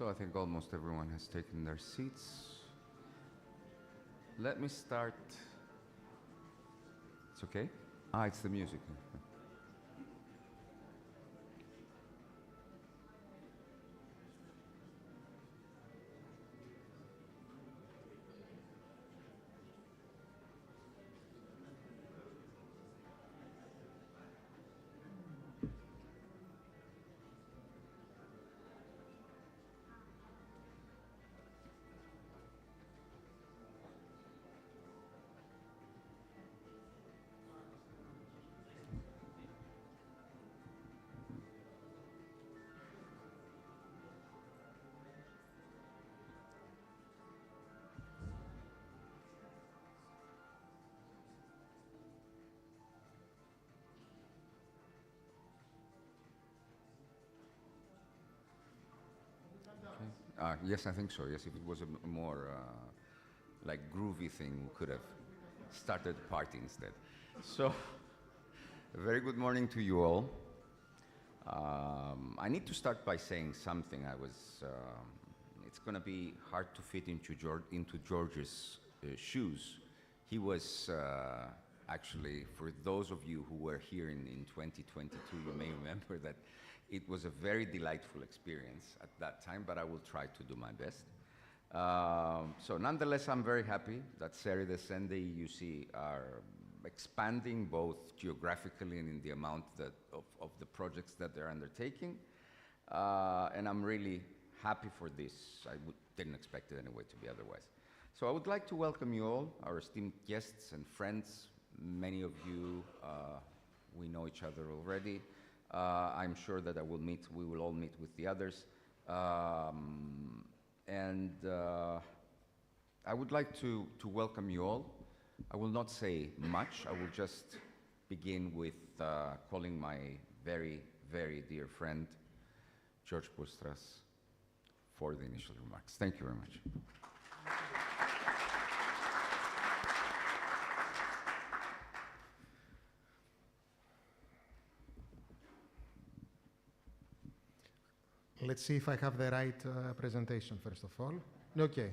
So I think almost everyone has taken their seats. Let me start. It's okay? Ah, it's the music. Yes, I think so. Yes, if it was a more like groovy thing, we could have started the party instead. So, a very good morning to you all. I need to start by saying something. It's going to be hard to fit into George's shoes. He was actually, for those of you who were here in 2022, you may remember that it was a very delightful experience at that time, but I will try to do my best. So nonetheless, I'm very happy that Seri and Sunday, you see, are expanding both geographically and in the amount of the projects that they're undertaking. And I'm really happy for this. Didn't expect it anyway to be otherwise. So I would like to welcome you all, our esteemed guests and friends. Many of you, we know each other already. I'm sure that we will all meet with the others. I would like to welcome you all. I will not say much. I will just begin with calling my very, very dear friend, George Pustras, for the initial remarks. Thank you very much. Let's see if I have the right presentation, first of all. Okay.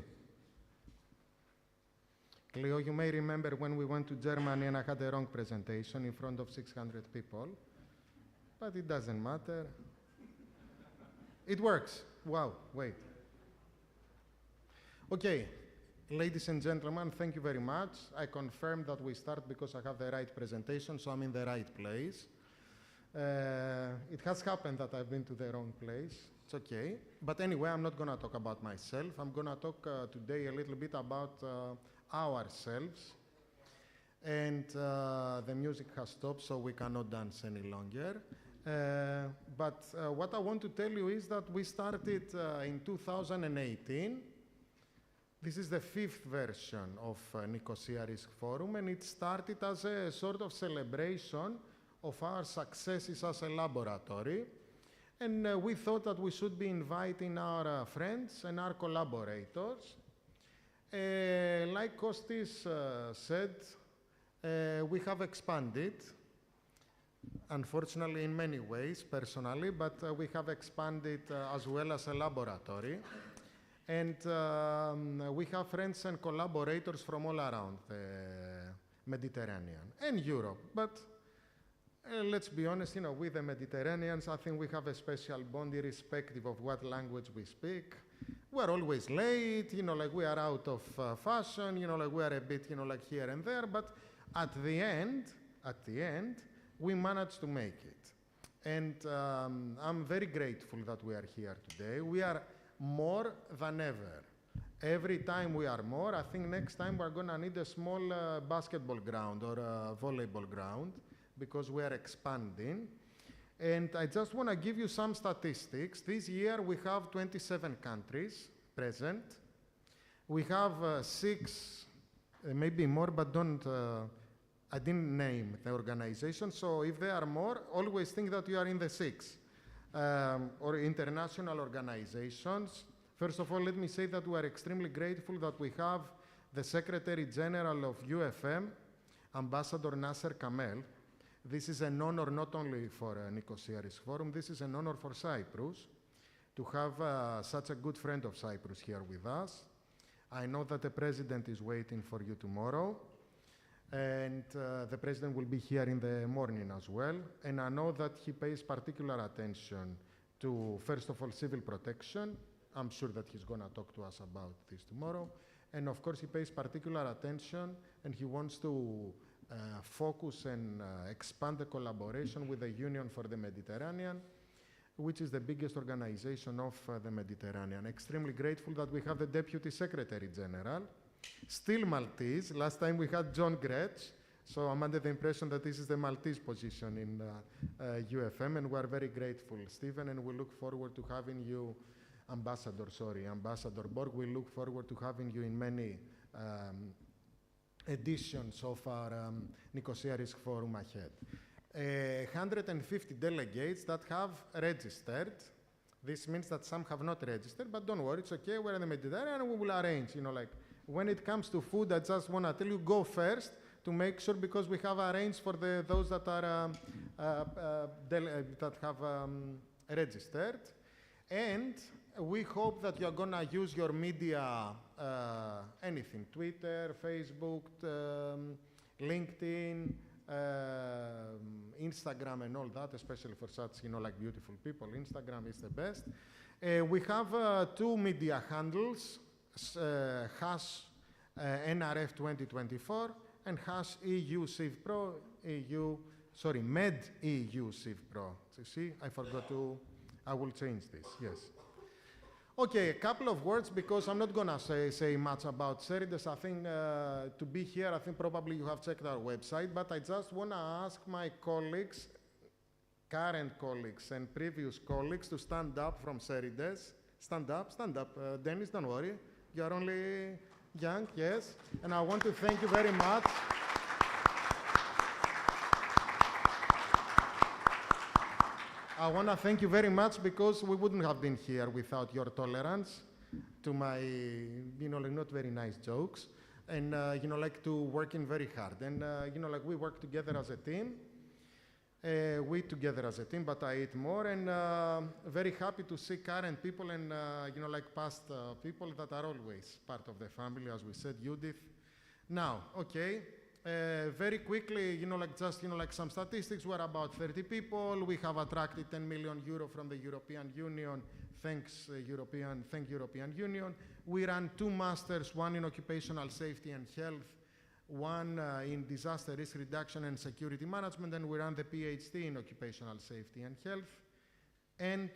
Cleo, you may remember when we went to Germany and I had the wrong presentation in front of 600 people, but it doesn't matter. It works. Wow, wait. Okay, ladies and gentlemen, thank you very much. I confirm that we start because I have the right presentation, so I'm in the right place. It has happened that I've been to the wrong place. It's okay. But anyway, I'm not going to talk about myself. I'm going to talk today a little bit about ourselves. And the music has stopped, so we cannot dance any longer. But what I want to tell you is that we started in 2018. This is the 5th version of Nicosia Risk Forum, and it started as a sort of celebration of our successes as a laboratory. And we thought that we should be inviting our friends and our collaborators. Like Kostis said, we have expanded, unfortunately in many ways, personally, but we have expanded as well as a laboratory. And we have friends and collaborators from all around the Mediterranean and Europe. But let's be honest, with the Mediterraneans, I think we have a special bond irrespective of what language we speak. We're always late, like we are out of fashion, like we are a bit, like here and there, but at the end, we managed to make it. And I'm very grateful that we are here today. We are more than ever. Every time we are more, I think next time we're gonna need a small basketball ground or a volleyball ground, because we are expanding. And I just want to give you some statistics. This year we have 27 countries present. We have 6, maybe more, but I didn't name the organization. So if there are more, always think that you are in the 6 or international organizations. First of all, let me say that we are extremely grateful that we have the Secretary General of UFM, Ambassador Nasser Kamel. This is an honor not only for Nicosia Risk Forum, this is an honor for Cyprus, to have such a good friend of Cyprus here with us. I know that the president is waiting for you tomorrow, and the president will be here in the morning as well. And I know that he pays particular attention to, first of all, civil protection. I'm sure that he's going to talk to us about this tomorrow. And of course, he pays particular attention, and he wants to focus and expand the collaboration with the Union for the Mediterranean, which is the biggest organization of the Mediterranean. Extremely grateful that we have the Deputy Secretary General, still Maltese. Last time we had John Gretsch, so I'm under the impression that this is the Maltese position in UFM, and we're very grateful, Stephen, and we look forward to having you, Ambassador Borg. We look forward to having you in many editions of our Nicosia Risk Forum ahead. 150 delegates that have registered. This means that some have not registered, but don't worry, it's okay. We're in the Mediterranean and we will arrange. Like when it comes to food, I just want to tell you, go first to make sure, because we have arranged for those that are that have registered. And we hope that you're going to use your media, anything, Twitter, Facebook, LinkedIn, Instagram and all that, especially for such, like beautiful people. Instagram is the best. We have 2 media handles, hash NRF 2024 and hash EU CivPro, Med EU CivPro. So see, I forgot to, I will change this, yes. Okay, a couple of words, because I'm not going to say much about Serides. I think to be here, I think probably you have checked our website, but I just want to ask my colleagues, current colleagues and previous colleagues, to stand up from Serides. Stand up, Dennis, don't worry. You're only young, yes. And I want to thank you very much. I want to thank you very much, because we wouldn't have been here without your tolerance to my, like not very nice jokes, and, like to working very hard. And, like we work together as a team. We together as a team, but I eat more, and very happy to see current people and, like past people that are always part of the family, as we said, Judith. Now, okay. Very quickly, like just, like some statistics, we're about 30 people. We have attracted 10 million euro from the European Union. Thanks, European Union. We ran 2 masters, one in occupational safety and health, one in disaster risk reduction and security management, and we ran the PhD in occupational safety and health. And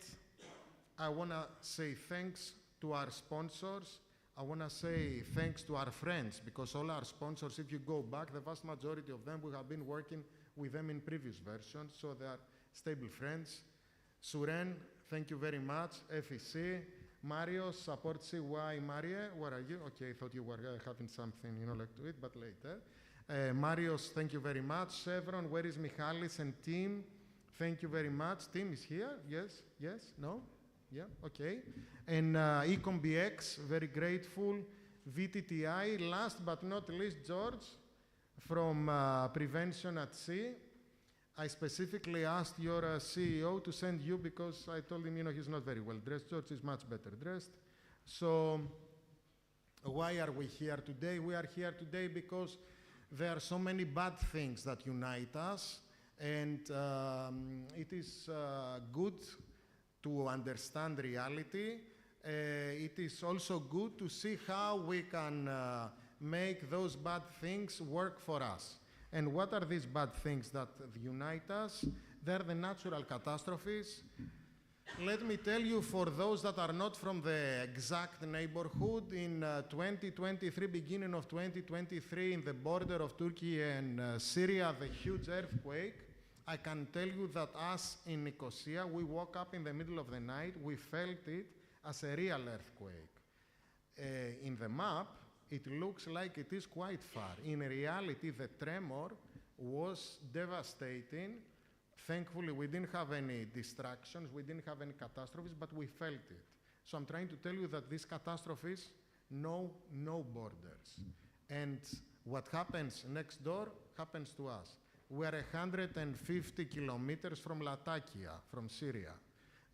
I want to say thanks to our sponsors. I want to say thanks to our friends, because all our sponsors, if you go back, the vast majority of them, we have been working with them in previous versions, so they are stable friends. Suren, thank you very much. FEC, Mario, support CY. Marie, where are you? Okay, I thought you were having something, like to it, but later. Marios, thank you very much. Chevron, where is Michalis and Tim? Thank you very much. Tim is here? Yes? No? Yeah, okay. And EcomBX, very grateful. VTTI, last but not least, George, from Prevention at Sea. I specifically asked your CEO to send you, because I told him, he's not very well dressed. George is much better dressed. So why are we here today? We are here today because there are so many bad things that unite us, and it is good to understand reality. It is also good to see how we can make those bad things work for us. And what are these bad things that unite us? They're the natural catastrophes. Let me tell you, for those that are not from the exact neighborhood, in 2023, beginning of 2023, in the border of Turkey and Syria, the huge earthquake, I can tell you that us in Nicosia, we woke up in the middle of the night, we felt it as a real earthquake. In the map, it looks like it is quite far. In reality, the tremor was devastating. Thankfully, we didn't have any distractions, we didn't have any catastrophes, but we felt it. So I'm trying to tell you that these catastrophes know no borders. And what happens next door happens to us. We are 150 kilometers from Latakia, from Syria.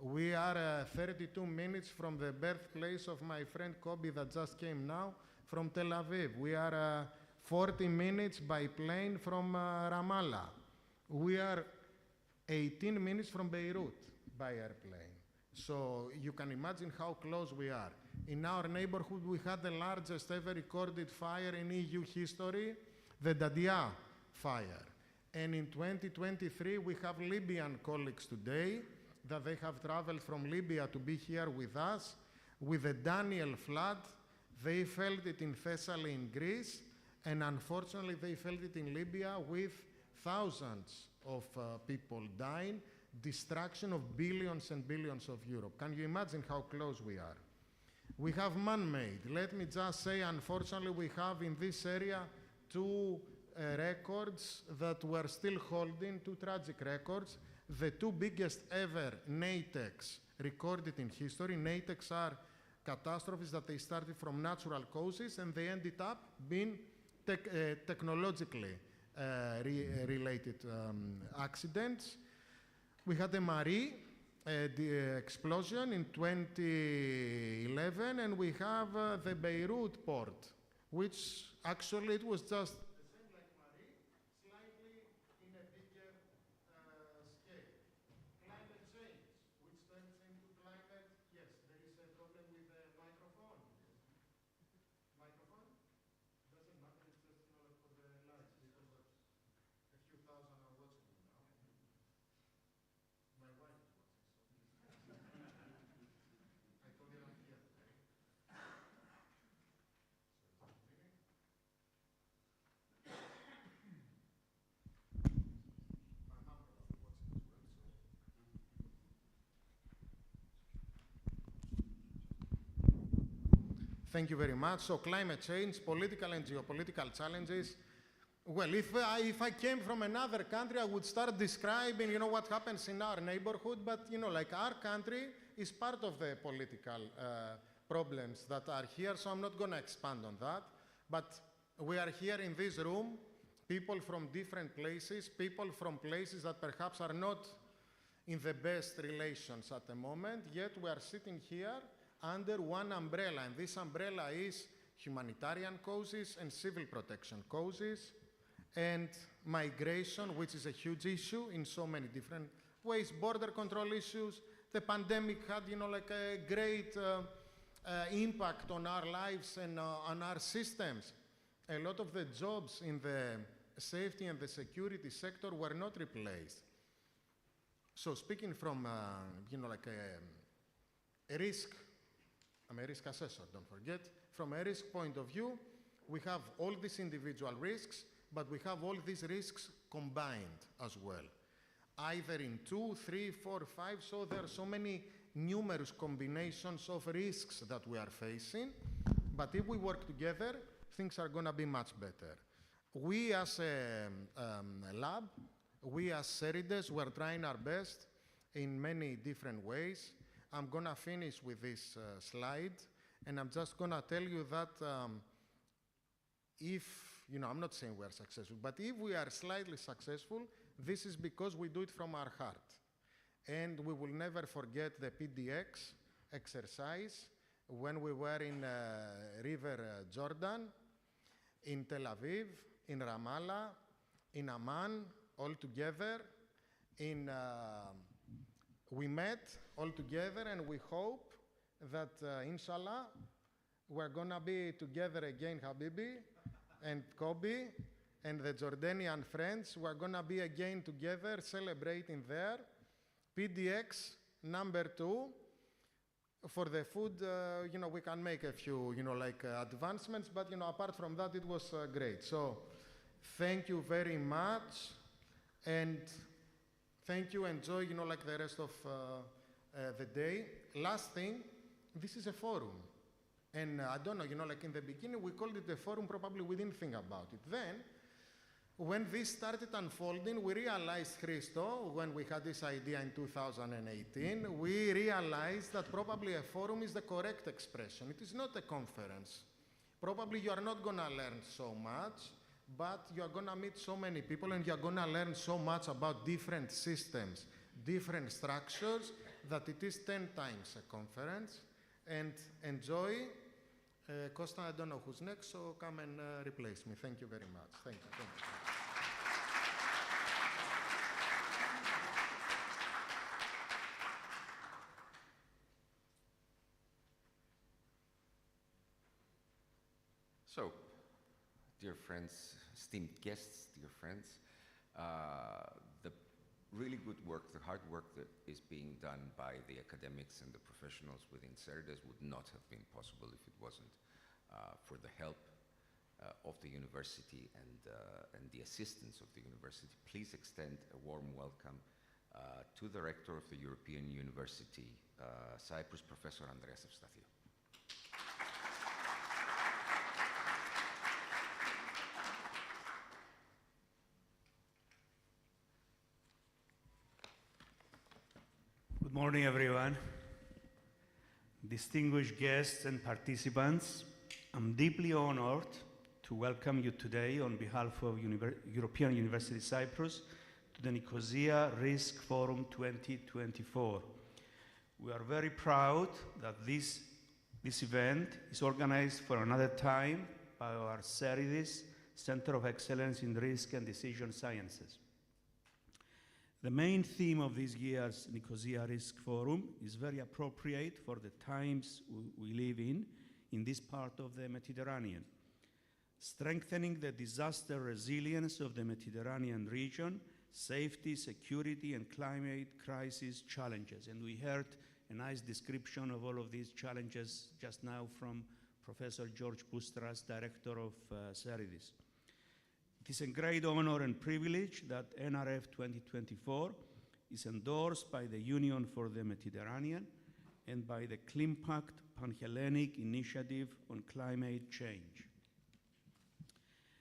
We are 32 minutes from the birthplace of my friend Kobe that just came now from Tel Aviv. We are 40 minutes by plane from Ramallah. We are 18 minutes from Beirut by airplane. So you can imagine how close we are. In our neighborhood, we had the largest ever recorded fire in EU history, the Dadia fire. And in 2023, we have Libyan colleagues today that they have traveled from Libya to be here with us. With the Daniel flood, they felt it in Thessaly in Greece, and unfortunately they felt it in Libya with thousands of people dying, destruction of billions and billions of euros. Can you imagine how close we are? We have man-made. Let me just say, unfortunately, we have in this area two records that we're still holding, two tragic records. The two biggest ever NATEX recorded in history. NATEX are catastrophes that they started from natural causes and they ended up being technologically related accidents. We had the Marie the explosion in 2011, and we have the Beirut port, which actually it was just the same like Marie, slightly in a bigger scale. Climate change, which turns into climate. Yes, there is a problem with the microphone. Microphone? Doesn't matter, it's just for the lights, because a few thousand are watching me now. My wife is watching, so I told her I'm here today. So just a minute. My mom probably watching as well, so. Thank you very much. So climate change, political and geopolitical challenges. Well, if I came from another country, I would start describing, what happens in our neighborhood. But, like our country is part of the political problems that are here, so I'm not going to expand on that. But we are here in this room, people from different places, people from places that perhaps are not in the best relations at the moment, yet we are sitting here under one umbrella, and this umbrella is humanitarian causes and civil protection causes, and migration, which is a huge issue in so many different ways, border control issues. The pandemic had, like a great impact on our lives and on our systems. A lot of the jobs in the safety and the security sector were not replaced. So speaking from, like a risk, I'm a risk assessor, don't forget. From a risk point of view, we have all these individual risks, but we have all these risks combined as well. Either in 2, 3, 4, 5, so there are so many numerous combinations of risks that we are facing, but if we work together, things are gonna be much better. We as a lab, we as Serides, we're trying our best in many different ways. I'm gonna finish with this slide, and I'm just gonna tell you that if, I'm not saying we're successful, but if we are slightly successful, this is because we do it from our heart. And we will never forget the PDX exercise when we were in River Jordan, in Tel Aviv, in Ramallah, in Amman, all together. We met all together, and we hope that, inshallah, we're gonna be together again, Habibi and Kobe and the Jordanian friends. We're gonna be again together celebrating there. PDX number 2. For the food, we can make a few, advancements, but, apart from that, it was great. So thank you very much, and thank you. Enjoy, like the rest of the day. Last thing, this is a forum. And I don't know, like in the beginning, we called it a forum, probably we didn't think about it. Then, when this started unfolding, we realized, Christo, when we had this idea in 2018, we realized that probably a forum is the correct expression. It is not a conference. Probably you are not gonna learn so much, but you are gonna meet so many people, and you are gonna learn so much about different systems, different structures, that it is 10 times a conference, and enjoy. Costa, I don't know who's next, so come and replace me. Thank you very much. Thank you. Thank you. So, dear friends, esteemed guests, dear friends, the really good work, the hard work that is being done by the academics and the professionals within CERIDES would not have been possible if it wasn't for the help of the university and the assistance of the university. Please extend a warm welcome to the rector of the European University, Cyprus, Professor Andreas Evstathiou. Good morning, everyone. Distinguished guests and participants, I'm deeply honored to welcome you today on behalf of European University Cyprus to the Nicosia Risk Forum 2024. We are very proud that this event is organized for another time by our CERIDES, Center of Excellence in Risk and Decision Sciences. The main theme of this year's Nicosia Risk Forum is very appropriate for the times we live in this part of the Mediterranean. Strengthening the disaster resilience of the Mediterranean region, safety, security, and climate crisis challenges. And we heard a nice description of all of these challenges just now from Professor George Boustras, Director of CERIDES. It is a great honor and privilege that NRF 2024 is endorsed by the Union for the Mediterranean and by the ClimPact Pan-Hellenic Initiative on Climate Change.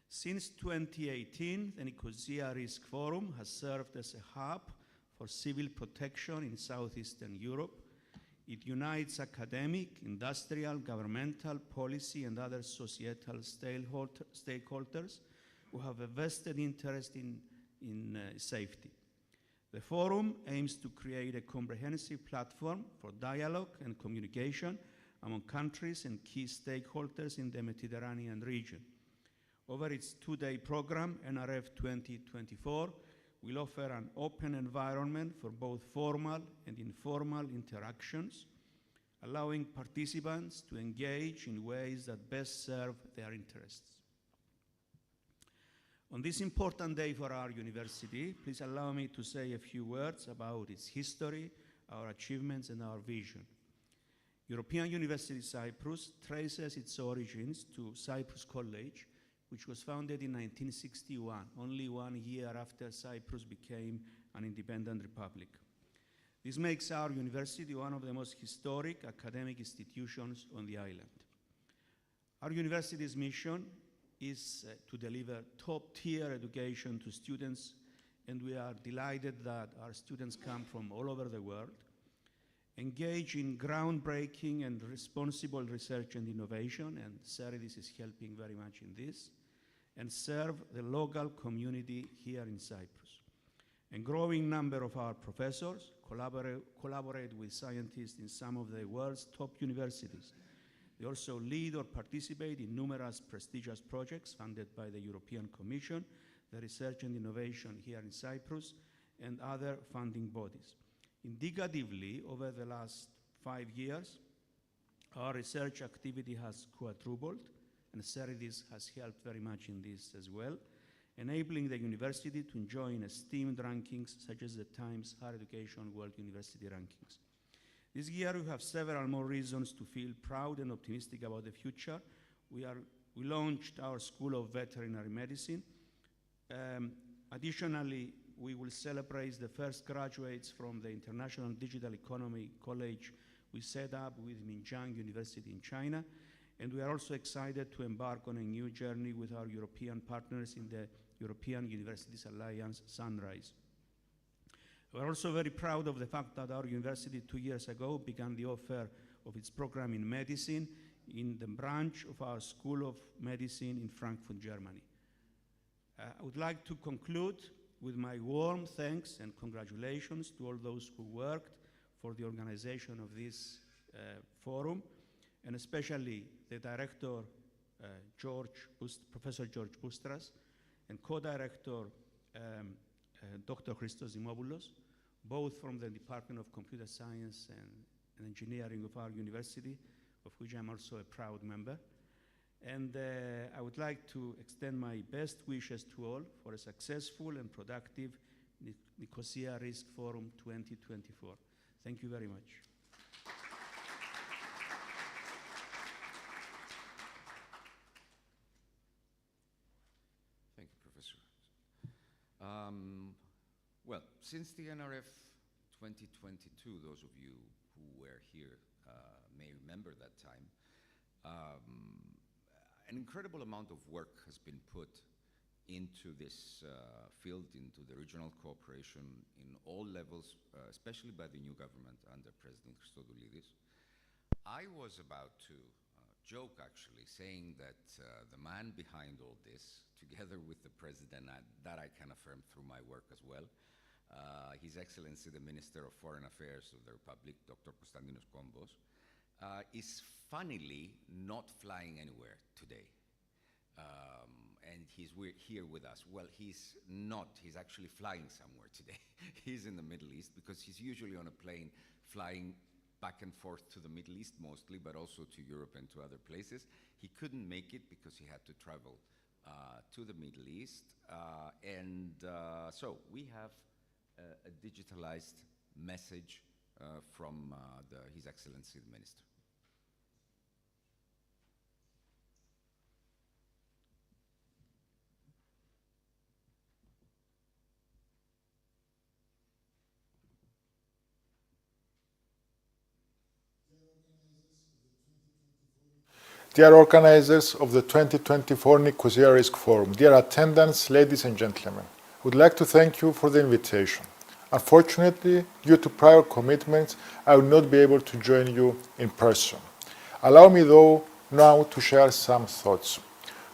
Since 2018, the Nicosia Risk Forum has served as a hub for civil protection in Southeastern Europe. It unites academic, industrial, governmental, policy, and other societal stakeholders who have a vested interest in safety. The forum aims to create a comprehensive platform for dialogue and communication among countries and key stakeholders in the Mediterranean region. Over its two-day program, NRF 2024 will offer an open environment for both formal and informal interactions, allowing participants to engage in ways that best serve their interests. On this important day for our university, please allow me to say a few words about its history, our achievements, and our vision. European University Cyprus traces its origins to Cyprus College, which was founded in 1961, only 1 year after Cyprus became an independent republic. This makes our university one of the most historic academic institutions on the island. Our university's mission is to deliver top-tier education to students, and we are delighted that our students come from all over the world, engage in groundbreaking and responsible research and innovation, and CERIDES is helping very much in this, and serve the local community here in Cyprus. A growing number of our professors collaborate with scientists in some of the world's top universities. They also lead or participate in numerous prestigious projects funded by the European Commission, the Research and Innovation here in Cyprus, and other funding bodies. Indicatively, over the last 5 years, our research activity has quadrupled, and CERIDES has helped very much in this as well, enabling the university to join esteemed rankings such as the Times Higher Education World University Rankings. This year we have several more reasons to feel proud and optimistic about the future. We launched our School of Veterinary Medicine. Additionally, we will celebrate the first graduates from the International Digital Economy College we set up with Minjiang University in China. And we are also excited to embark on a new journey with our European partners in the European Universities Alliance Sunrise. We are also very proud of the fact that our university 2 years ago began the offer of its program in medicine in the branch of our School of Medicine in Frankfurt, Germany. I would like to conclude with my warm thanks and congratulations to all those who worked for the organization of this forum, and especially the director, Professor George Boustras, and co-director, Dr. Christos Dimopoulos, both from the Department of Computer Science and Engineering of our university, of which I'm also a proud member. And I would like to extend my best wishes to all for a successful and productive Nicosia Risk Forum 2024. Thank you very much. Thank you, Professor. Well, since the NRF 2022, those of you who were here may remember that time, an incredible amount of work has been put into this field, into the regional cooperation in all levels, especially by the new government under President Christodoulidis. I was about to joke, actually, saying that the man behind all this, together with the president, that I can affirm through my work as well, His Excellency the Minister of Foreign Affairs of the Republic, Dr. Konstantinos Kombos, is funnily not flying anywhere today. And he's here with us. Well, he's not. He's actually flying somewhere today. He's in the Middle East because he's usually on a plane flying back and forth to the Middle East mostly, but also to Europe and to other places. He couldn't make it because he had to travel to the Middle East. So we have a digitalized message from His Excellency the Minister. Dear organizers of the 2024 Nicosia Risk Forum, dear attendants, ladies and gentlemen, I would like to thank you for the invitation. Unfortunately, due to prior commitments, I will not be able to join you in person. Allow me, though, now to share some thoughts.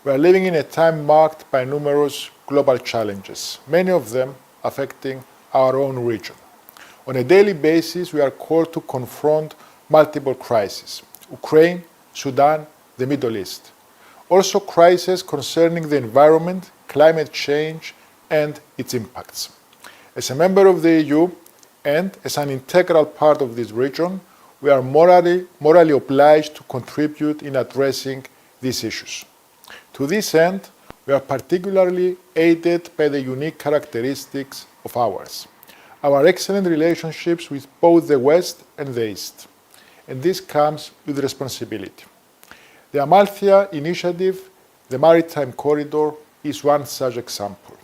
We are living in a time marked by numerous global challenges, many of them affecting our own region. On a daily basis, we are called to confront multiple crises: Ukraine, Sudan, the Middle East. Also crises concerning the environment, climate change, and its impacts. As a member of the EU and as an integral part of this region, we are morally obliged to contribute in addressing these issues. To this end, we are particularly aided by the unique characteristics of ours, our excellent relationships with both the West and the East. And this comes with responsibility. The Amalthea initiative, the Maritime Corridor, is one such example.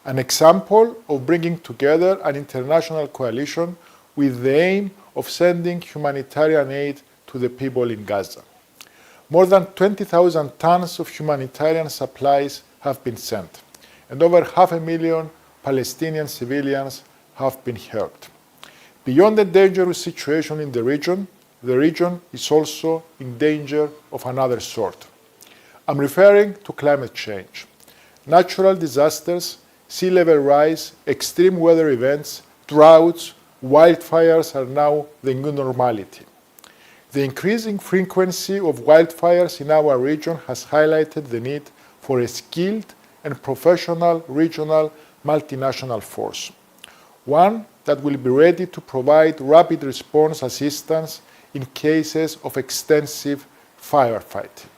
An example of bringing together an international coalition with the aim of sending humanitarian aid to the people in Gaza. More than 20,000 tons of humanitarian supplies have been sent, and over 500,000 Palestinian civilians have been helped. Beyond the dangerous situation in the region is also in danger of another sort. I'm referring to climate change. Natural disasters, sea level rise, extreme weather events, droughts, wildfires are now the new normality. The increasing frequency of wildfires in our region has highlighted the need for a skilled and professional regional multinational force, one that will be ready to provide rapid response assistance in cases of extensive firefighting.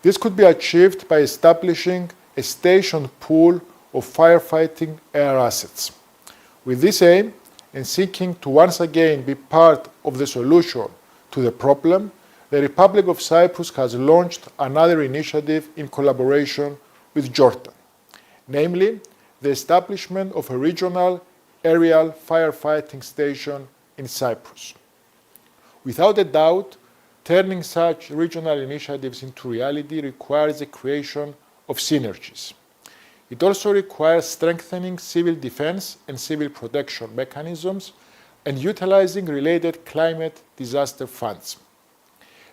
This could be achieved by establishing a stationed pool of firefighting air assets. With this aim, and seeking to once again be part of the solution to the problem, the Republic of Cyprus has launched another initiative in collaboration with Jordan, namely the establishment of a regional aerial firefighting station in Cyprus. Without a doubt, turning such regional initiatives into reality requires the creation of synergies. It also requires strengthening civil defense and civil protection mechanisms and utilizing related climate disaster funds.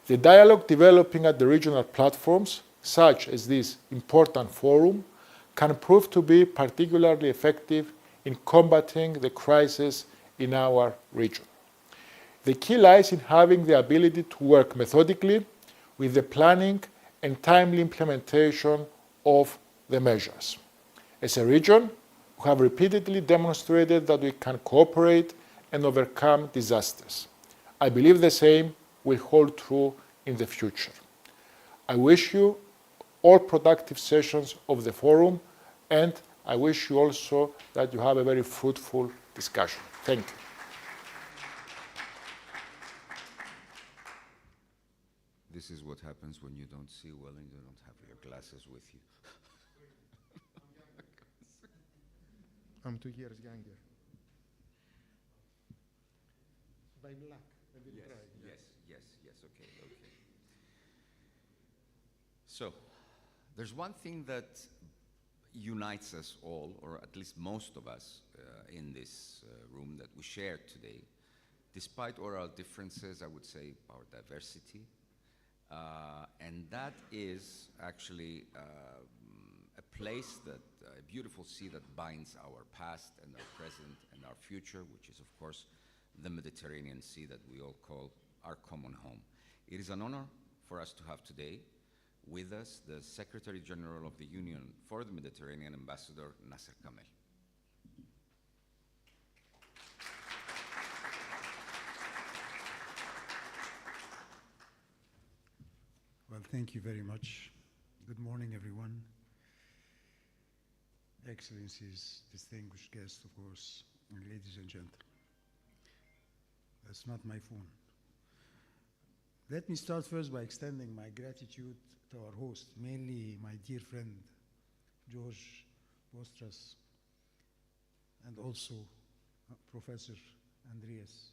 The dialogue developing at the regional platforms, such as this important forum, can prove to be particularly effective in combating the crisis in our region. The key lies in having the ability to work methodically with the planning and timely implementation of the measures. As a region, we have repeatedly demonstrated that we can cooperate and overcome disasters. I believe the same will hold true in the future. I wish you all productive sessions of the forum, and I wish you also that you have a very fruitful discussion. Thank you. This is what happens when you don't see well and you don't have your glasses with you. I'm 2 years younger. By luck. Yes, okay. So, there's one thing that unites us all, or at least most of us in this room that we share today, despite all our differences, I would say our diversity, and that is actually a place that, a beautiful sea that binds our past and our present and our future, which is of course the Mediterranean Sea that we all call our common home. It is an honor for us to have today with us the Secretary General of the Union for the Mediterranean, Ambassador Nasser Kamel. Well, thank you very much. Good morning, everyone. Excellencies, distinguished guests, of course, and ladies and gentlemen. That's not my phone. Let me start first by extending my gratitude to our host, mainly my dear friend, George Bostras, and also Professor Andreas.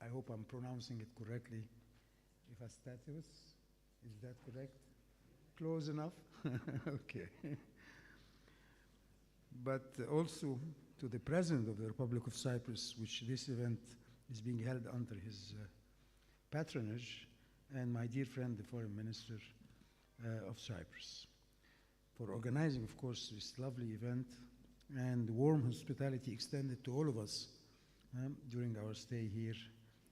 I hope I'm pronouncing it correctly. Ifastatos, is that correct? Close enough? Okay. But also to the President of the Republic of Cyprus, which this event is being held under his patronage, and my dear friend, the Foreign Minister of Cyprus, for organizing, of course, this lovely event and warm hospitality extended to all of us during our stay here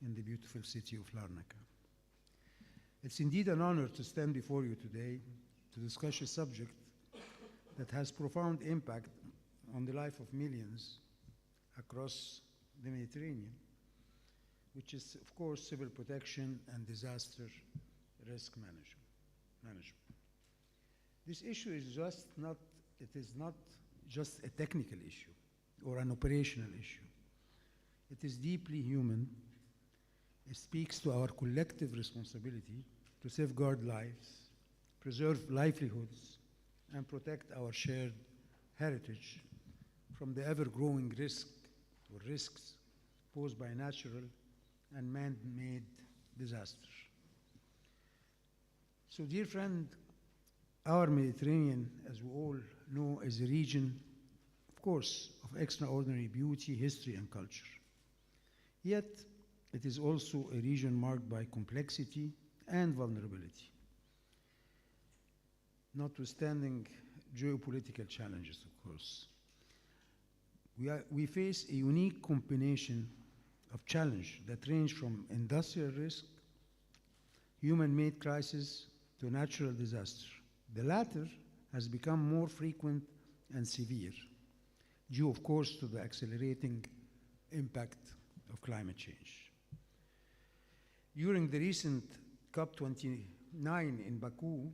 in the beautiful city of Larnaca. It's indeed an honor to stand before you today to discuss a subject that has profound impact on the life of millions across the Mediterranean, which is, of course, civil protection and disaster risk management. This issue is not just a technical issue or an operational issue. It is deeply human. It speaks to our collective responsibility to safeguard lives, preserve livelihoods, and protect our shared heritage from the ever-growing risks posed by natural and man-made disasters. So, dear friend, our Mediterranean, as we all know, is a region, of course, of extraordinary beauty, history, and culture. Yet, it is also a region marked by complexity and vulnerability, notwithstanding geopolitical challenges, of course. We face a unique combination of challenge that range from industrial risk, human-made crisis, to natural disaster. The latter has become more frequent and severe, due, of course, to the accelerating impact of climate change. During the recent COP29 in Baku,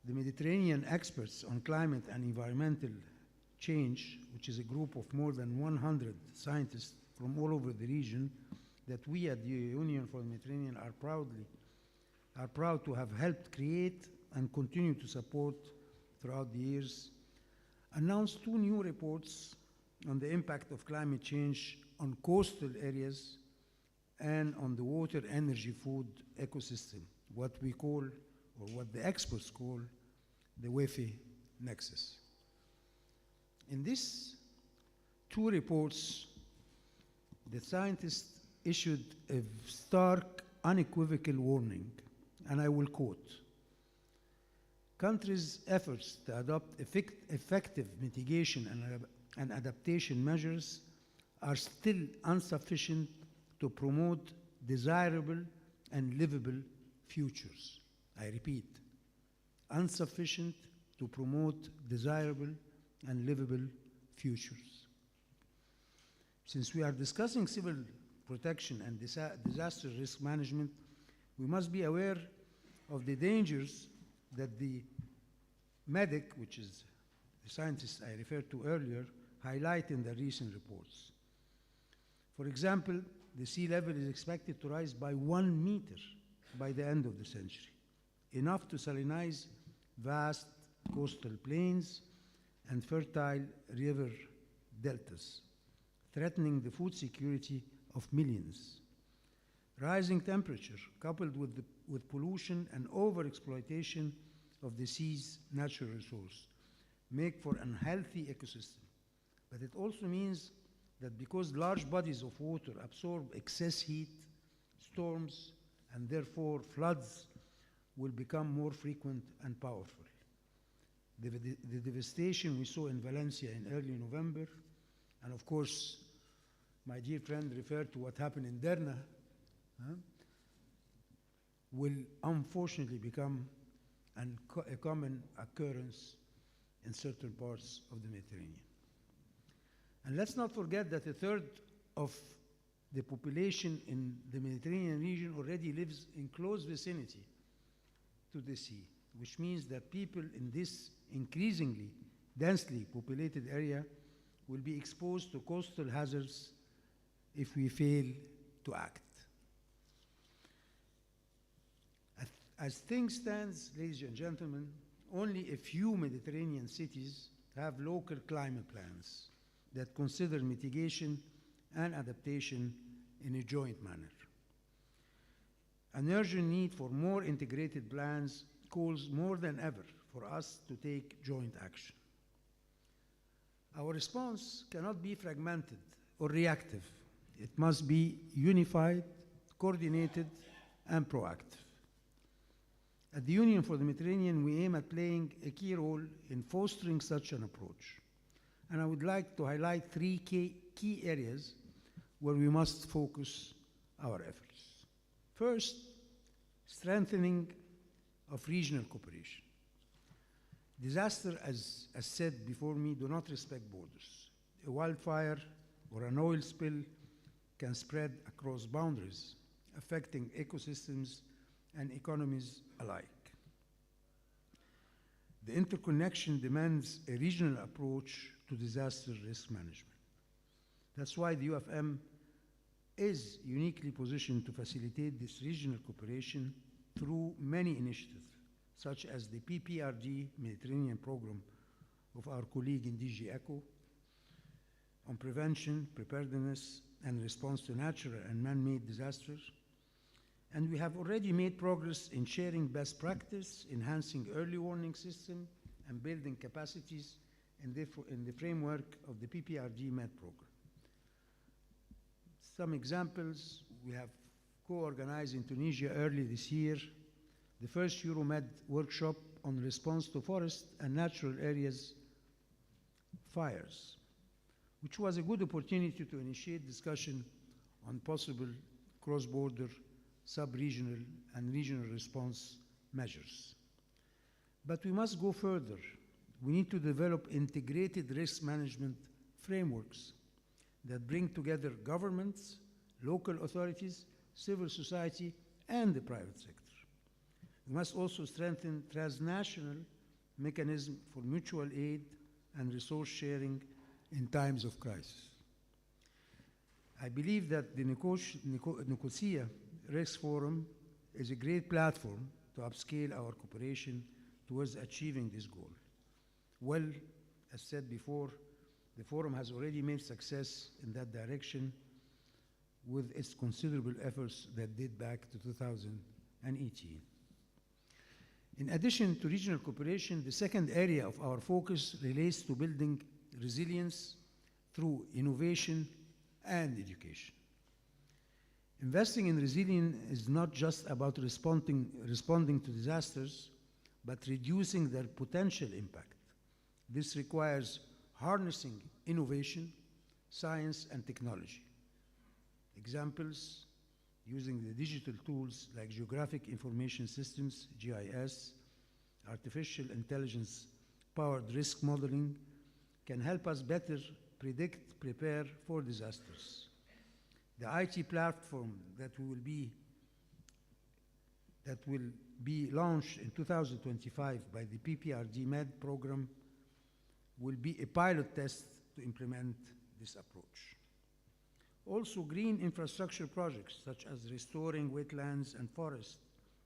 the Mediterranean experts on climate and environmental change, which is a group of more than 100 scientists from all over the region that we at the Union for the Mediterranean are proud to have helped create and continue to support throughout the years, announced 2 new reports on the impact of climate change on coastal areas and on the water, energy, food ecosystem, what we call, or what the experts call, the WEFE nexus. In these 2 reports, the scientists issued a stark, unequivocal warning, and I will quote: countries' efforts to adopt effective mitigation and adaptation measures are still insufficient to promote desirable and livable futures. I repeat, insufficient to promote desirable and livable futures. Since we are discussing civil protection and disaster risk management, we must be aware of the dangers that the MEDIC, which is the scientists I referred to earlier, highlight in their recent reports. For example, the sea level is expected to rise by 1 meter by the end of the century, enough to salinize vast coastal plains and fertile river deltas, threatening the food security of millions. Rising temperature, coupled with pollution and overexploitation of the sea's natural resource, make for an unhealthy ecosystem. But it also means that because large bodies of water absorb excess heat, storms, and therefore floods will become more frequent and powerful. The devastation we saw in Valencia in early November, and of course, my dear friend referred to what happened in Derna, will unfortunately become a common occurrence in certain parts of the Mediterranean. And let's not forget that a third of the population in the Mediterranean region already lives in close vicinity to the sea, which means that people in this increasingly densely populated area will be exposed to coastal hazards if we fail to act. As things stand, ladies and gentlemen, only a few Mediterranean cities have local climate plans that consider mitigation and adaptation in a joint manner. An urgent need for more integrated plans calls more than ever for us to take joint action. Our response cannot be fragmented or reactive. It must be unified, coordinated, and proactive. At the Union for the Mediterranean, we aim at playing a key role in fostering such an approach. And I would like to highlight 3 key areas where we must focus our efforts. First, strengthening of regional cooperation. Disaster, as said before me, do not respect borders. A wildfire or an oil spill can spread across boundaries, affecting ecosystems and economies alike. The interconnection demands a regional approach to disaster risk management. That's why the UFM is uniquely positioned to facilitate this regional cooperation through many initiatives, such as the PPRD Mediterranean program of our colleague in DG ECHO on prevention, preparedness, and response to natural and man-made disasters. And we have already made progress in sharing best practice, enhancing early warning system, and building capacities in the framework of the PPRD MED program. Some examples: we have co-organized in Tunisia early this year the first Euromed workshop on response to forest and natural areas fires, which was a good opportunity to initiate discussion on possible cross-border, sub-regional, and regional response measures. But we must go further. We need to develop integrated risk management frameworks that bring together governments, local authorities, civil society, and the private sector. We must also strengthen transnational mechanisms for mutual aid and resource sharing in times of crisis. I believe that the Nicosia Risk Forum is a great platform to upscale our cooperation towards achieving this goal. Well, as said before, the Forum has already made success in that direction with its considerable efforts that date back to 2018. In addition to regional cooperation, the second area of our focus relates to building resilience through innovation and education. Investing in resilience is not just about responding to disasters, but reducing their potential impact. This requires harnessing innovation, science, and technology. Examples: using the digital tools like geographic information systems, GIS, artificial intelligence-powered risk modeling can help us better predict, prepare for disasters. The IT platform that will be launched in 2025 by the PPRD Med program will be a pilot test to implement this approach. Also, green infrastructure projects such as restoring wetlands and forests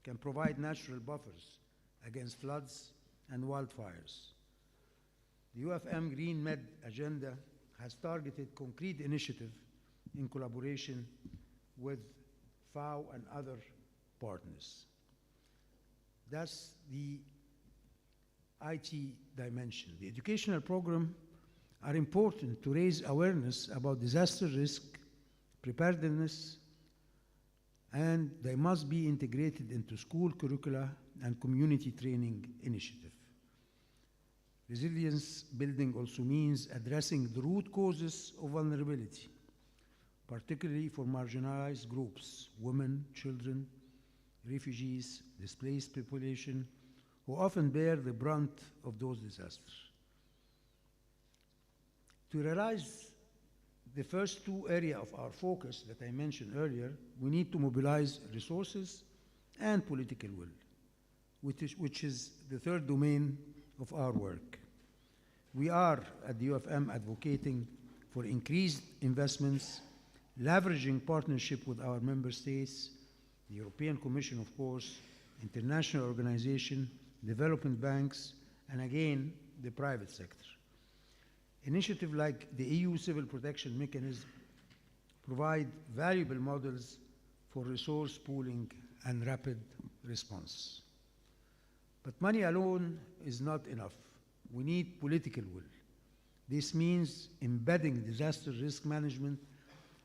can provide natural buffers against floods and wildfires. The UFM Green Med agenda has targeted concrete initiatives in collaboration with FAO and other partners. That's the IT dimension. The educational programs are important to raise awareness about disaster risk, preparedness, and they must be integrated into school curricula and community training initiatives. Resilience building also means addressing the root causes of vulnerability, particularly for marginalized groups, women, children, refugees, displaced population, who often bear the brunt of those disasters. To realize the first two areas of our focus that I mentioned earlier, we need to mobilize resources and political will, which is the third domain of our work. We are at the UFM advocating for increased investments, leveraging partnership with our member states, the European Commission, of course, international organizations, development banks, and again, the private sector. Initiatives like the EU Civil Protection Mechanism provide valuable models for resource pooling and rapid response. But money alone is not enough. We need political will. This means embedding disaster risk management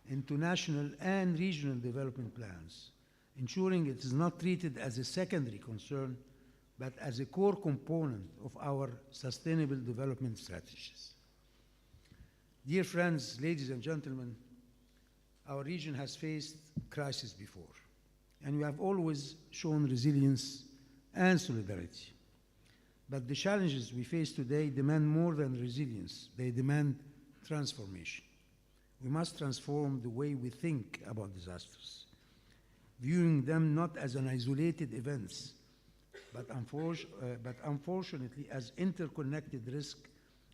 into national and regional development plans, ensuring it is not treated as a secondary concern, but as a core component of our sustainable development strategies. Dear friends, ladies and gentlemen, our region has faced crisis before, and we have always shown resilience and solidarity. But the challenges we face today demand more than resilience. They demand transformation. We must transform the way we think about disasters, viewing them not as an isolated events, but unfortunately as interconnected risk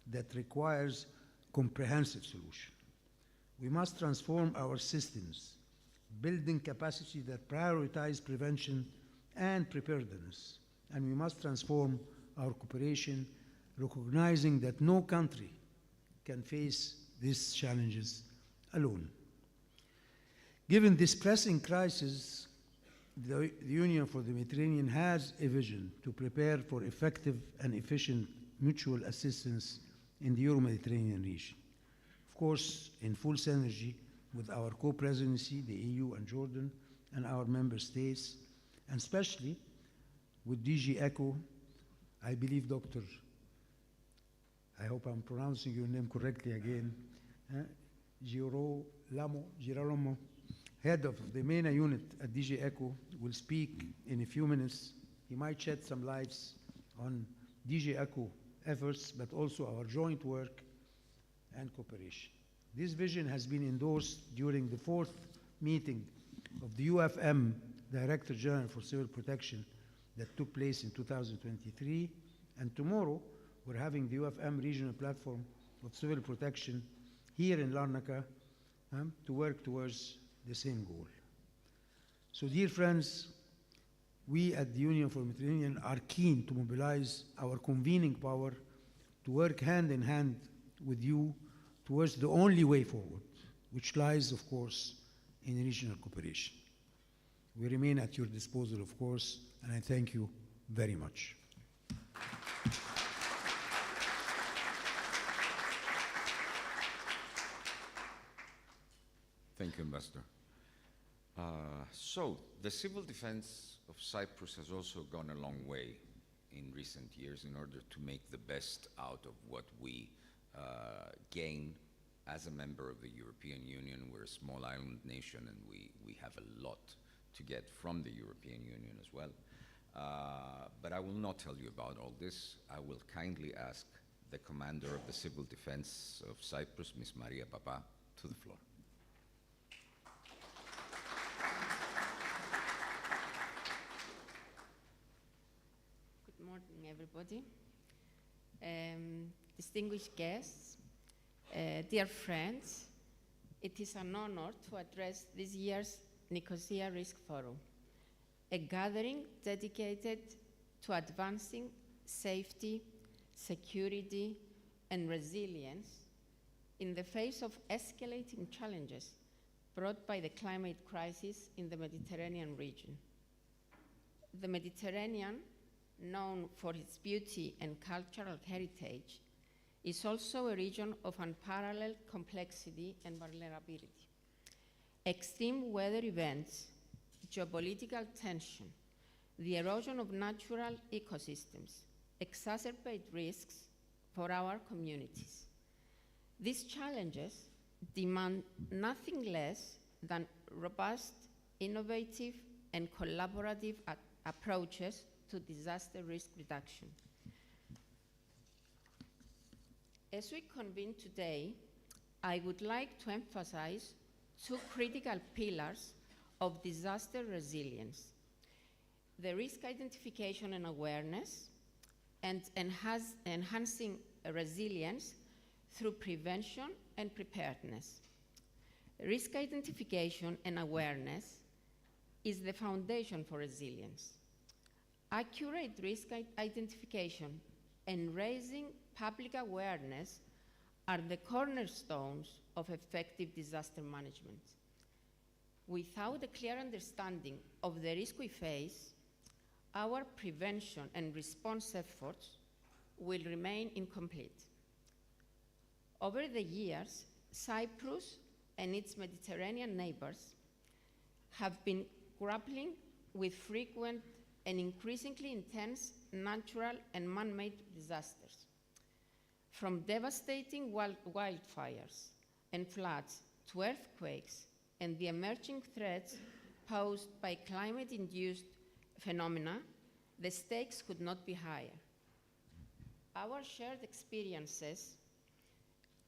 that requires comprehensive solution. We must transform our systems, building capacity that prioritize prevention and preparedness. And we must transform our cooperation, recognizing that no country can face these challenges alone. Given this pressing crisis, the Union for the Mediterranean has a vision to prepare for effective and efficient mutual assistance in the Euro-Mediterranean region. Of course, in full synergy with our co-presidency, the EU and Jordan, and our member states, and especially with DG ECHO. I believe Dr. I hope I'm pronouncing your name correctly again, Girolamo, head of the MENA unit at DG ECHO, will speak in a few minutes. He might shed some lights on DG ECHO efforts, but also our joint work and cooperation. This vision has been endorsed during the fourth meeting of the UFM Director General for Civil Protection that took place in 2023, and tomorrow we're having the UFM Regional Platform of Civil Protection here in Larnaca to work towards the same goal. So dear friends, we at the Union for the Mediterranean are keen to mobilize our convening power to work hand in hand with you towards the only way forward, which lies, of course, in regional cooperation. We remain at your disposal, of course, and I thank you very much. Thank you, Ambassador. So, the civil defense of Cyprus has also gone a long way in recent years in order to make the best out of what we gain as a member of the European Union, we're a small island nation, and we have a lot to get from the European Union as well. But I will not tell you about all this. I will kindly ask the commander of the Civil Defense of Cyprus, Ms. Maria Papa, to the floor. Good morning, everybody. Distinguished guests, dear friends, it is an honor to address this year's Nicosia Risk Forum, a gathering dedicated to advancing safety, security, and resilience in the face of escalating challenges brought by the climate crisis in the Mediterranean region. The Mediterranean, known for its beauty and cultural heritage, is also a region of unparalleled complexity and vulnerability. Extreme weather events, geopolitical tension, the erosion of natural ecosystems exacerbate risks for our communities. These challenges demand nothing less than robust, innovative, and collaborative approaches to disaster risk reduction. As we convene today, I would like to emphasize two critical pillars of disaster resilience: the risk identification and awareness, and enhancing resilience through prevention and preparedness. Risk identification and awareness is the foundation for resilience. Accurate risk identification and raising public awareness are the cornerstones of effective disaster management. Without a clear understanding of the risk we face, our prevention and response efforts will remain incomplete. Over the years, Cyprus and its Mediterranean neighbors have been grappling with frequent and increasingly intense natural and man-made disasters. From devastating wildfires and floods to earthquakes and the emerging threats posed by climate-induced phenomena, the stakes could not be higher. Our shared experiences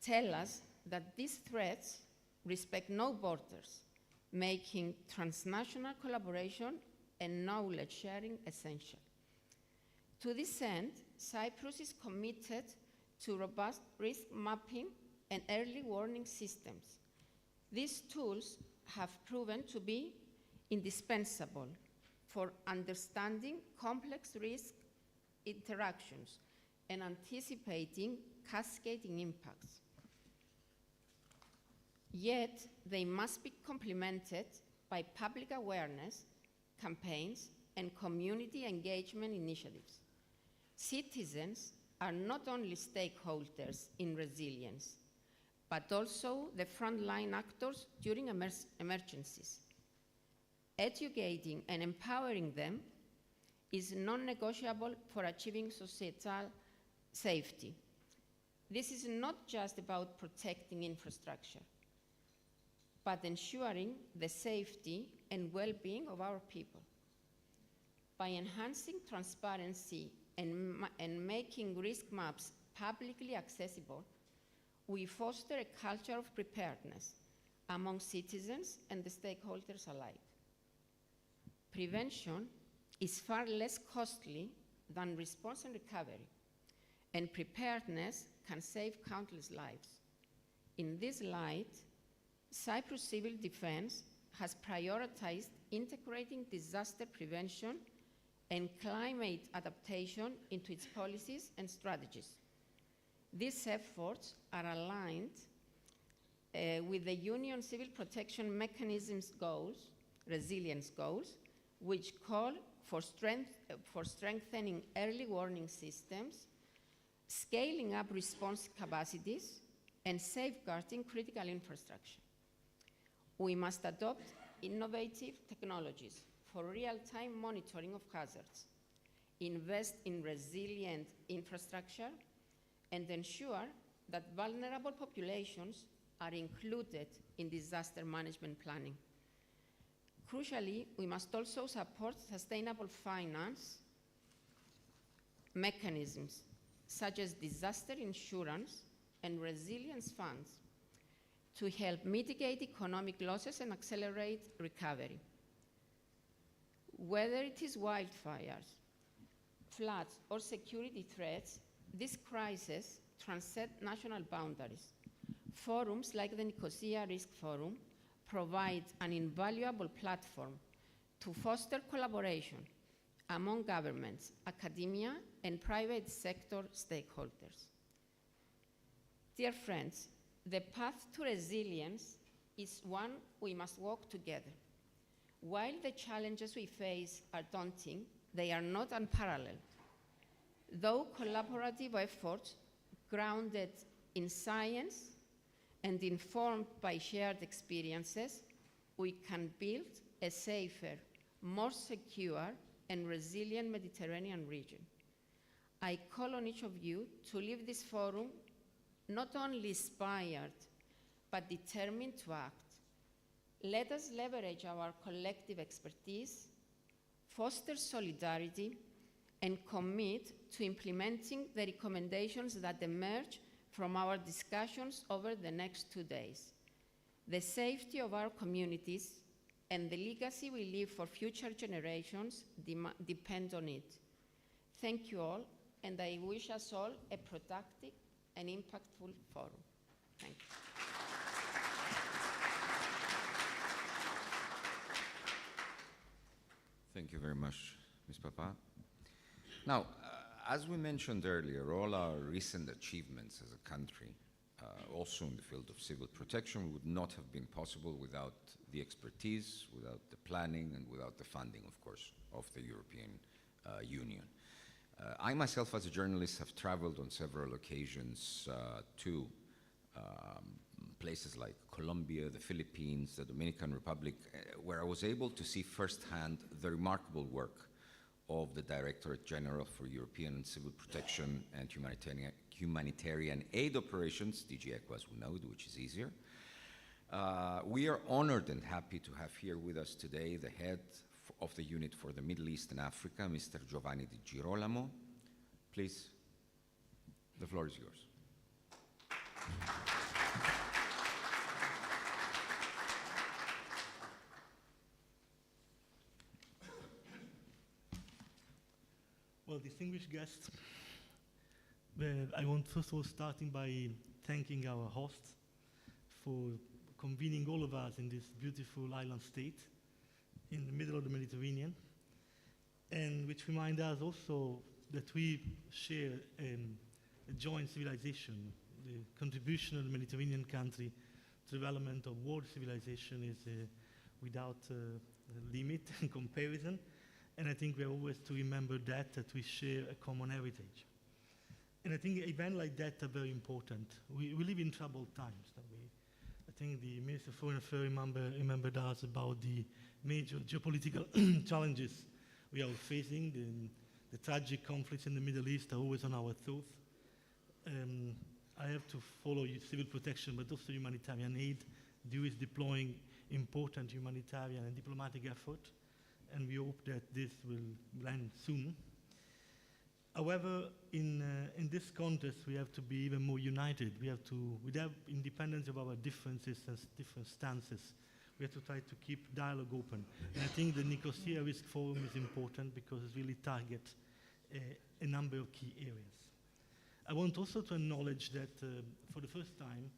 tell us that these threats respect no borders, making transnational collaboration and knowledge sharing essential. To this end, Cyprus is committed to robust risk mapping and early warning systems. These tools have proven to be indispensable for understanding complex risk interactions and anticipating cascading impacts. Yet, they must be complemented by public awareness campaigns and community engagement initiatives. Citizens are not only stakeholders in resilience, but also the frontline actors during emergencies. Educating and empowering them is non-negotiable for achieving societal safety. This is not just about protecting infrastructure, but ensuring the safety and well-being of our people. By enhancing transparency and making risk maps publicly accessible, we foster a culture of preparedness among citizens and the stakeholders alike. Prevention is far less costly than response and recovery, and preparedness can save countless lives. In this light, Cyprus Civil Defense has prioritized integrating disaster prevention and climate adaptation into its policies and strategies. These efforts are aligned with the Union Civil Protection Mechanism's goals, resilience goals, which call for strengthening early warning systems, scaling up response capacities, and safeguarding critical infrastructure. We must adopt innovative technologies for real-time monitoring of hazards, invest in resilient infrastructure, and ensure that vulnerable populations are included in disaster management planning. Crucially, we must also support sustainable finance mechanisms, such as disaster insurance and resilience funds, to help mitigate economic losses and accelerate recovery. Whether it is wildfires, floods, or security threats, this crisis transcends national boundaries. Forums like the Nicosia Risk Forum provide an invaluable platform to foster collaboration among governments, academia, and private sector stakeholders. Dear friends, the path to resilience is one we must walk together. While the challenges we face are daunting, they are not unparalleled. Though collaborative efforts grounded in science and informed by shared experiences, we can build a safer, more secure, and resilient Mediterranean region. I call on each of you to leave this forum not only inspired, but determined to act. Let us leverage our collective expertise, foster solidarity, and commit to implementing the recommendations that emerge from our discussions over the next 2 days. The safety of our communities and the legacy we leave for future generations depend on it. Thank you all, and I wish us all a productive and impactful forum. Thank you. Thank you very much, Ms. Papa. Now, as we mentioned earlier, all our recent achievements as a country, also in the field of civil protection, would not have been possible without the expertise, without the planning, and without the funding, of course, of the European Union. I myself, as a journalist, have traveled on several occasions to places like Colombia, the Philippines, the Dominican Republic, where I was able to see firsthand the remarkable work of the Directorate General for European and Civil Protection and Humanitarian Aid Operations, DG ECHO as we know it, which is easier. We are honored and happy to have here with us today the head of the unit for the Middle East and Africa, Mr. Giovanni Di Girolamo. Please, the floor is yours. Well, distinguished guests, I want first of all starting by thanking our hosts for convening all of us in this beautiful island state in the middle of the Mediterranean, and which remind us also that we share a joint civilization. The contribution of the Mediterranean country to the development of world civilization is without limit and comparison. And I think we have always to remember that we share a common heritage. And I think events like that are very important. We live in troubled times. I think the Minister of Foreign Affairs remembered us about the major geopolitical challenges we are facing. The tragic conflicts in the Middle East are always on our thoughts. I have to follow civil protection, but also humanitarian aid. The EU is deploying important humanitarian and diplomatic effort, and we hope that this will land soon. However, in this context, we have to be even more united. We have, independence of our differences and different stances, we have to try to keep dialogue open. And I think the Nicosia Risk Forum is important because it really targets a number of key areas. I want also to acknowledge that for the first time,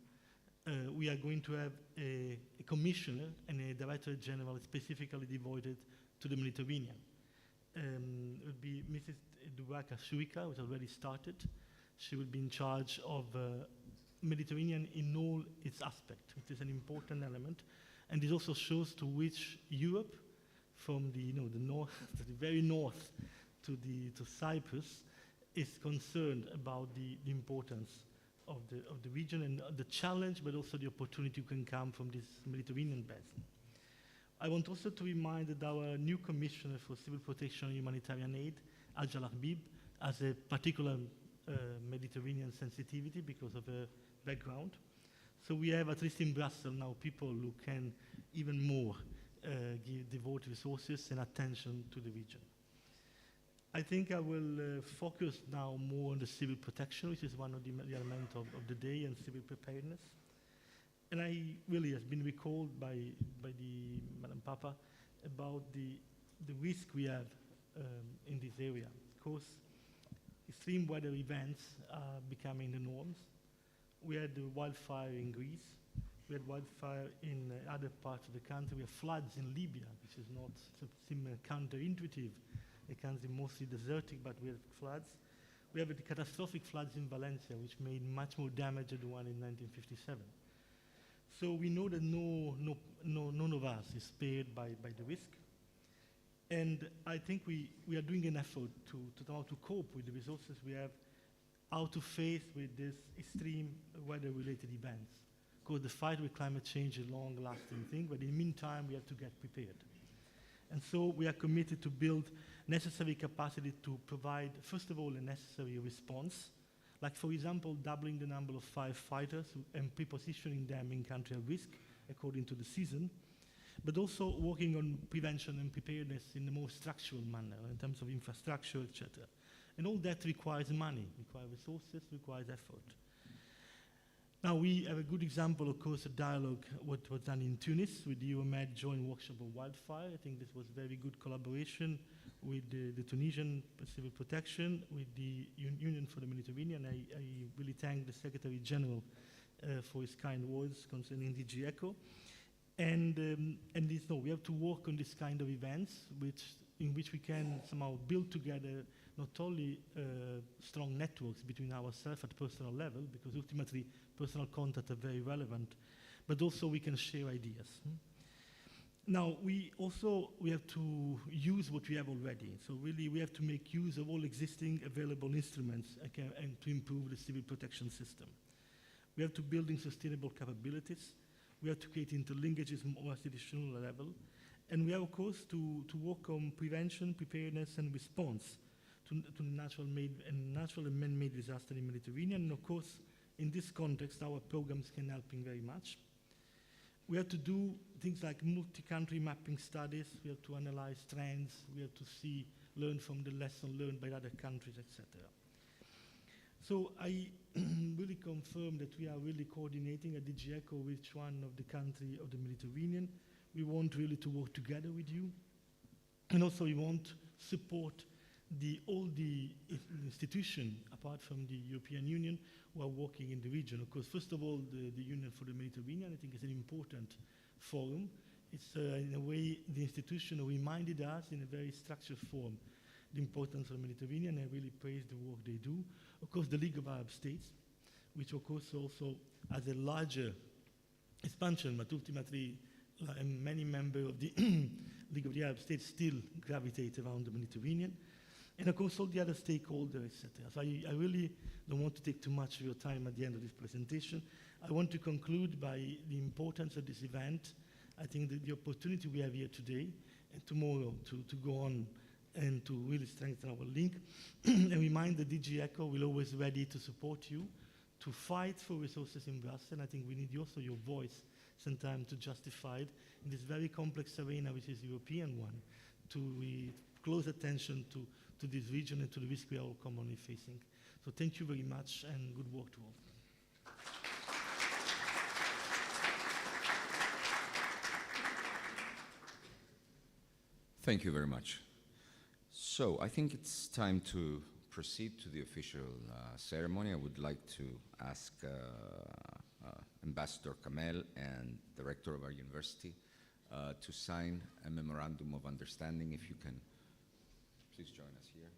we are going to have a commissioner and a director general specifically devoted to the Mediterranean. It will be Mrs. Dubravka Šuica, which already started. She will be in charge of Mediterranean in all its aspects, which is an important element. And this also shows to which Europe, from the north, to the very north, to Cyprus, is concerned about the importance of the region and the challenge, but also the opportunity can come from this Mediterranean basin. I want also to remind that our new Commissioner for Civil Protection and Humanitarian Aid, Ajal Habib, has a particular Mediterranean sensitivity because of her background. So we have, at least in Brussels now, people who can even more devote resources and attention to the region. I think I will focus now more on the civil protection, which is one of the elements of the day, and civil preparedness. And I really have been recalled by the Madam Papa about the risk we have in this area. Of course, extreme weather events are becoming the norms. We had the wildfire in Greece. We had wildfire in other parts of the country. We have floods in Libya, which is not seem counterintuitive. A country mostly desertic, but we have floods. We have the catastrophic floods in Valencia, which made much more damage than the one in 1957. So we know that none of us is spared by the risk. And I think we are doing an effort to how to cope with the resources we have, how to face with these extreme weather-related events. Because the fight with climate change is a long-lasting thing, but in the meantime, we have to get prepared. And so we are committed to build necessary capacity to provide, first of all, a necessary response, like, for example, doubling the number of firefighters and prepositioning them in country of risk according to the season, but also working on prevention and preparedness in a more structural manner in terms of infrastructure, etc. And all that requires money, requires resources, requires effort. Now, we have a good example, of course, a dialogue, what was done in Tunis with the Euromed Joint Workshop on Wildfire. I think this was very good collaboration with the Tunisian Civil Protection, with the Union for the Mediterranean. I really thank the Secretary General for his kind words concerning DG ECHO. And this, no, we have to work on this kind of events, in which we can somehow build together not only strong networks between ourselves at personal level, because ultimately personal contact are very relevant, but also we can share ideas. Now, we have to use what we have already. So really, we have to make use of all existing available instruments and to improve the civil protection system. We have to build in sustainable capabilities. We have to create interlinkages more at the institutional level. And we have, of course, to work on prevention, preparedness, and response to natural and man-made disaster in the Mediterranean. And of course, in this context, our programs can help in very much. We have to do things like multi-country mapping studies. We have to analyze trends. We have to learn from the lesson learned by other countries, etc. So I really confirm that we are really coordinating at DG ECHO with each one of the country of the Mediterranean. We want really to work together with you. And also we want to support all the institutions, apart from the European Union, who are working in the region. Of course, first of all, the Union for the Mediterranean, I think, is an important forum. It's, in a way, the institution reminded us in a very structured form the importance of the Mediterranean. I really praise the work they do. Of course, the League of Arab States, which of course also has a larger expansion, but ultimately many members of the League of the Arab States still gravitate around the Mediterranean. And of course, all the other stakeholders, etc. So I really don't want to take too much of your time at the end of this presentation. I want to conclude by the importance of this event. I think that the opportunity we have here today and tomorrow to go on and to really strengthen our link, and remind that DG ECHO will always ready to support you, to fight for resources in Brussels. And I think we need also your voice sometimes to justify it in this very complex arena, which is the European one, to close attention to this region and to the risk we are all commonly facing. So thank you very much, and good work to all. Thank you very much. So I think it's time to proceed to the official ceremony. I would like to ask Ambassador Kamel and Director of our university to sign a memorandum of understanding. If you can please join us here.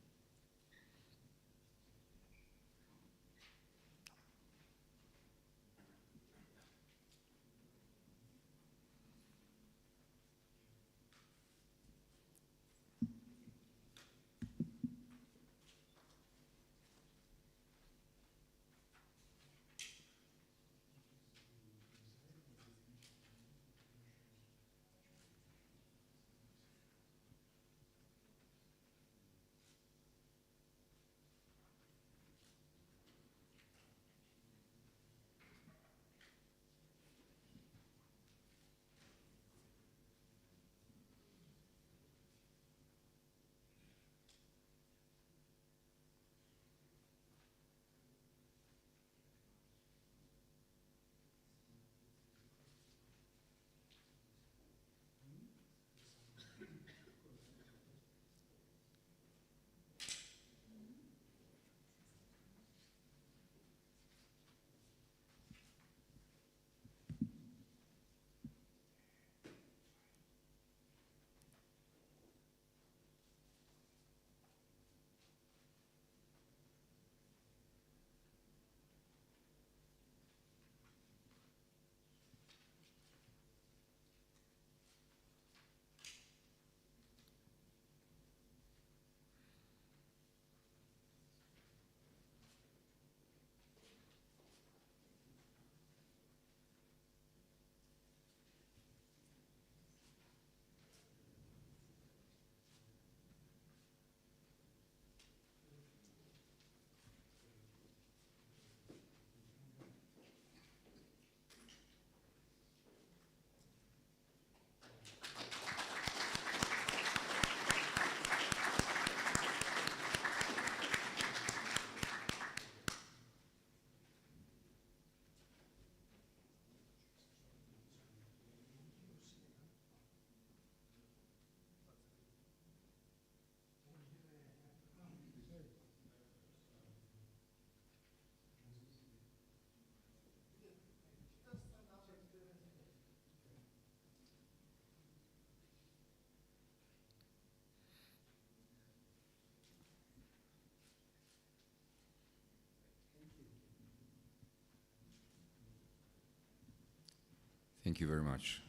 Thank you very much.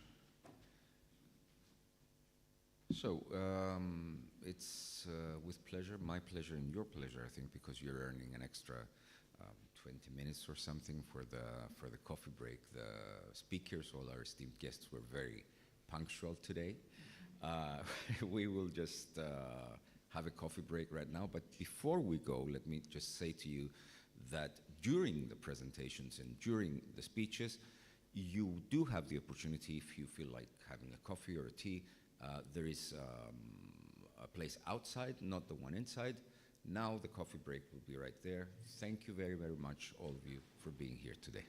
So, it's with pleasure, my pleasure and your pleasure, I think, because you're earning an extra 20 minutes or something for the coffee break. The speakers, all our esteemed guests, were very punctual today. We will just have a coffee break right now, but before we go, let me just say to you that during the presentations and during the speeches, you do have the opportunity, if you feel like having a coffee or a tea, there is a place outside, not the one inside. Now the coffee break will be right there. Thank you very, very much, all of you, for being here today.